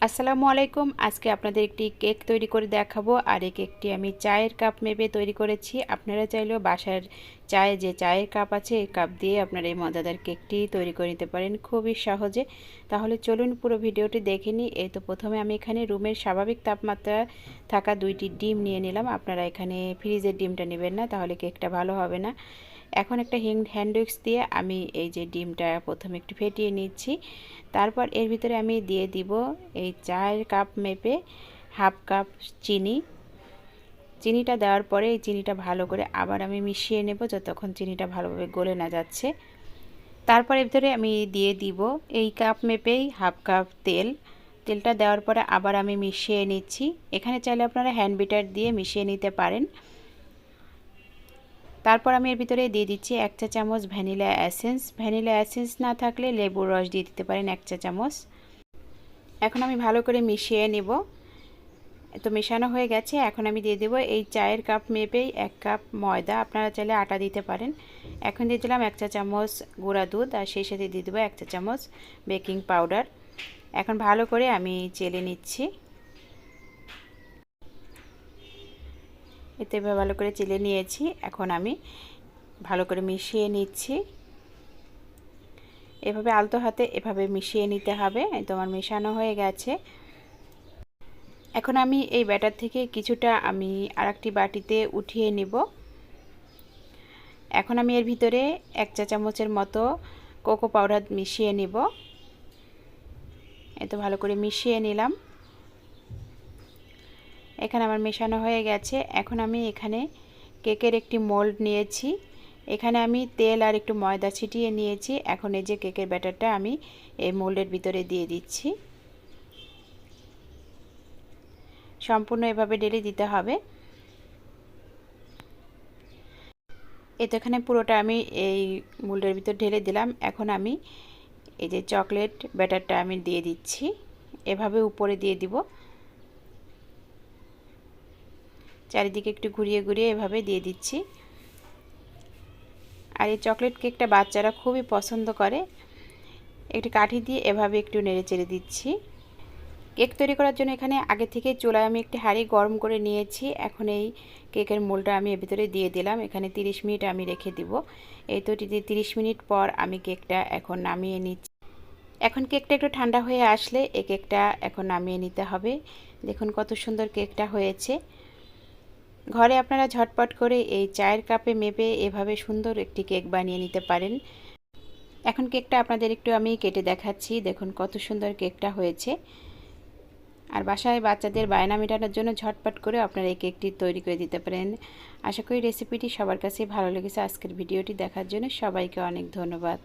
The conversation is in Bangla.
আসসালামু আলাইকুম। আজকে আপনাদের একটি কেক তৈরি করে দেখাবো। আর এই কেকটি আমি চায়ের কাপ মেপে তৈরি করেছি। আপনারা চাইলেও বাসার চায়ের কাপ আছে এই কাপ দিয়ে আপনারা এই মজাদার কেকটি তৈরি করে নিতে পারেন খুবই সহজে। তাহলে চলুন পুরো ভিডিওটি দেখে নিই। এই তো প্রথমে আমি এখানে রুমের স্বাভাবিক তাপমাত্রা থাকা 2টি ডিম নিয়ে নিলাম। আপনারা এখানে ফ্রিজের ডিমটা নেবেন না, তাহলে কেকটা ভালো হবে না। এখন একটা হ্যান্ড উইক্স দিয়ে আমি এই যে ডিমটা প্রথমে একটু ফেটিয়ে নিচ্ছি। তারপর এর ভিতরে আমি দিয়ে দিব এই চায়ের কাপ মেপে হাফ কাপ চিনি। চিনিটা দেওয়ার পরে এই চিনিটা ভালো করে আবার আমি মিশিয়ে নেব যতক্ষণ চিনিটা ভালোভাবে গলে না যাচ্ছে। তারপর এর ভিতরে আমি দিয়ে দিব এই কাপ মেপেই হাফ কাপ তেলটা দেওয়ার পরে আবার আমি মিশিয়ে নিচ্ছি। এখানে চাইলে আপনারা হ্যান্ড বিটার দিয়ে মিশিয়ে নিতে পারেন। তারপর আমি এর ভিতরে দিয়ে দিচ্ছি 1 চা চামচ ভ্যানিলা এসেন্স না থাকলে লেবুর রস দিয়ে দিতে পারেন 1 চা চামচ। এখন আমি ভালো করে মিশিয়ে নেব। তো মেশানো হয়ে গেছে। এখন আমি দিয়ে দেব এই চায়ের কাপ মেপেই 1 কাপ ময়দা, আপনারা চাইলে আটা দিতে পারেন। এখন দিয়ে দিলাম 1 চা চামচ গুঁড়া দুধ আর সেই সাথে দিয়ে দেবো 1 চা চামচ বেকিং পাউডার। এখন ভালো করে আমি চেলে নিচ্ছি। এতে ভালো করে চেলে নিয়েছি। এখন আমি ভালো করে মিশিয়ে নিচ্ছি। এভাবে আলতো হাতে এভাবে মিশিয়ে নিতে হবে। তো আমার মেশানো হয়ে গেছে। এখন আমি এই ব্যাটার থেকে কিছুটা আমি আরেকটি বাটিতে উঠিয়ে নিব। এখন আমি এর ভিতরে 1 চা চামচের মতো কোকো পাউডার মিশিয়ে নিব। এত ভালো করে মিশিয়ে নিলাম। এখানে আমার মেশানো হয়ে গেছে। এখন আমি এখানে কেকের একটি মোল্ড নিয়েছি। এখানে আমি তেল আর একটু ময়দা ছিটিয়ে নিয়েছি। এখন এই যে কেকের ব্যাটারটা আমি এই মোল্ডের ভিতরে দিয়ে দিচ্ছি। সম্পূর্ণ এভাবে ঢেলে দিতে হবে। তো এখানে পুরোটা আমি এই মোল্ডের ভিতর ঢেলে দিলাম। এখন আমি এই যে চকলেট ব্যাটারটা আমি দিয়ে দিচ্ছি। এভাবে উপরে দিয়ে দিব। চারিদিকে একটু ঘুরিয়ে ঘুরিয়ে এভাবে দিয়ে দিচ্ছি। আর এই চকলেট কেকটা বাচ্চারা খুবই পছন্দ করে। একটি কাঠি দিয়ে এভাবে একটু নেড়ে চেড়ে দিচ্ছি। কেক তৈরি করার জন্য এখানে আগে থেকে চুলায় আমি একটি হাঁড়ি গরম করে নিয়েছি। এখন এই কেকের মোলটা আমি এর ভিতরে দিয়ে দিলাম। এখানে 30 মিনিট আমি রেখে দিব। এই তো 30 মিনিট পর আমি কেকটা এখন নামিয়ে নিচ্ছি। এখন কেকটা একটু ঠান্ডা হয়ে আসলে এই কেকটা এখন নামিয়ে নিতে হবে। দেখুন কত সুন্দর কেকটা হয়েছে। ঘরে আপনারা ঝটপট করে এই চায়ের কাপে মেপে এভাবে সুন্দর একটি কেক বানিয়ে নিতে পারেন। এখন কেকটা আপনাদের একটু আমি কেটে দেখাচ্ছি। দেখুন কত সুন্দর কেকটা হয়েছে। আর বাসায় বাচ্চাদের বায়না মেটানোর জন্য ঝটপট করে আপনারা এই কেকটি তৈরি করে দিতে পারেন। আশা করি রেসিপিটি সবার কাছে ভালো লেগেছে। আজকের ভিডিওটি দেখার জন্য সবাইকে অনেক ধন্যবাদ।